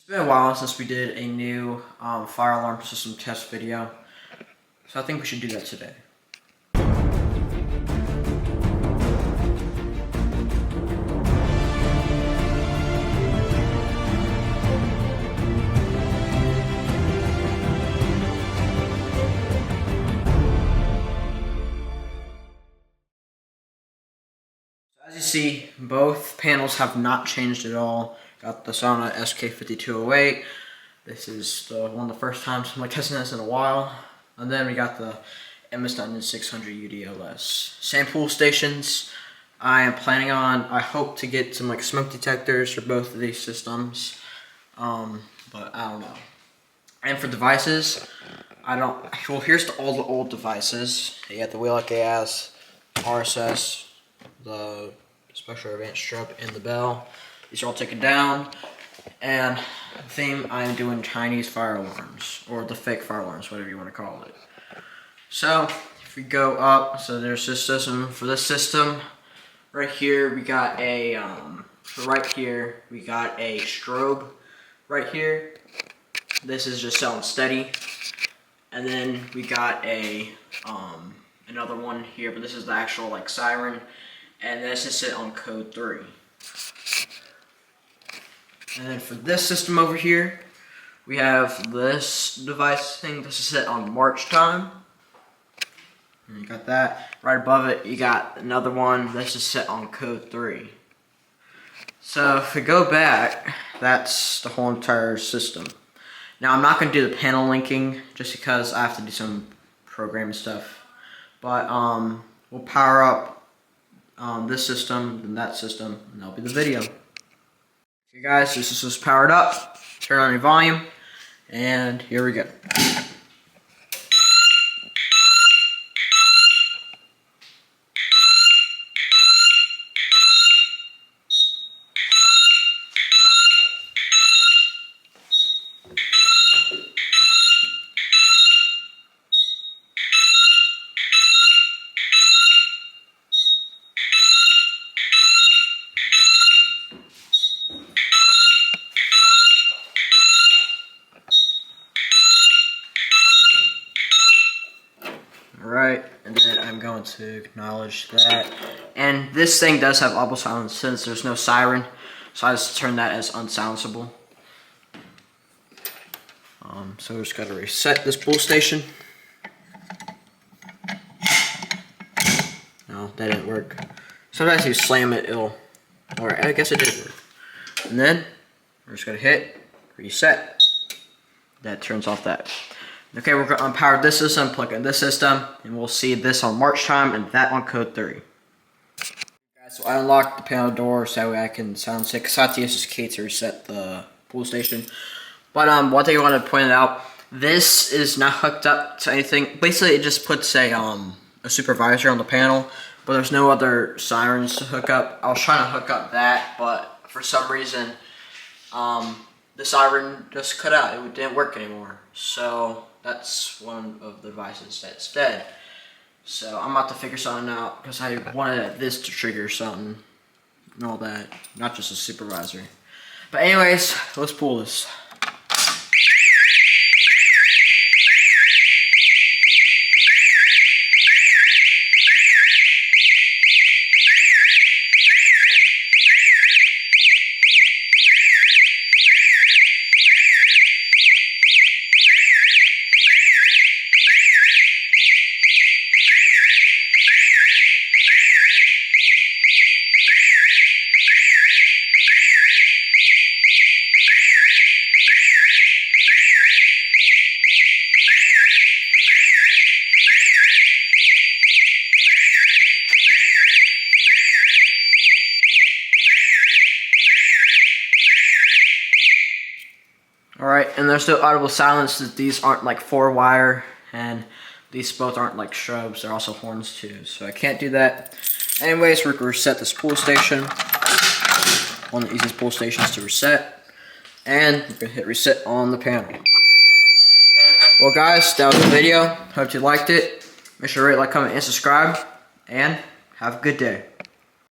It's been a while since we did a new fire alarm system test video, so I think we should do that today. As you see, both panels have not changed at all. Got the Sauna SK5208. This is one of the first times I'm testing this in a while. And then we got the MS-9600 UDLS. Same pool stations. I hope to get some smoke detectors for both of these systems. But I don't know. And for devices, well, here's all the old devices. You got the Wheelock AS, RSS, the Special Advanced Strap, and the bell. These are all taken down. And the theme, I'm doing Chinese fire alarms, or the fake fire alarms, whatever you want to call it. So, if we go up, so there's this system. For this system, right here, we got a, we got a strobe right here. This is just set on steady. And then we got a, another one here, but this is the actual, siren. And this is set on code 3. And then for this system over here, we have this device thing. This is set on March time. And you got that. Right above it, you got another one. This is set on code 3. So if we go back, that's the whole entire system. Now I'm not going to do the panel linking just because I have to do some programming stuff. But we'll power up this system, then that system, and that'll be the video. Okay guys, this is powered up. Turn on your volume, and here we go. Alright, and then I'm going to acknowledge that. And this thing does have audible silence since there's no siren, so I just turn that as unsilenceable. So we're just going to reset this pool station. No, that didn't work. Sometimes if you slam it, or I guess it did work. And then we're just going to hit reset. That turns off that. Okay, we're going to unpower this system, plug in this system, and we'll see this on March time and that on code 3. Guys, so I unlocked the panel door so that way I can sound sick, because I have to use this key to reset the pool station. But one thing I want to point out, this is not hooked up to anything. Basically, it just puts a supervisor on the panel, but there's no other sirens to hook up. I was trying to hook up that, but for some reason, the siren just cut out. It didn't work anymore. So that's one of the devices that's dead. So I'm about to figure something out because I wanted this to trigger something and all that, not just a supervisor. But anyways, let's pull this. Alright, and there's no audible silence that these aren't 4-wire, and these both aren't strobes, they're also horns too, so I can't do that. Anyways, we're going to reset this pool station. One of the easiest pool stations to reset. And we're going to hit reset on the panel. Well guys, that was the video. Hope you liked it. Make sure to rate, comment, and subscribe. And have a good day.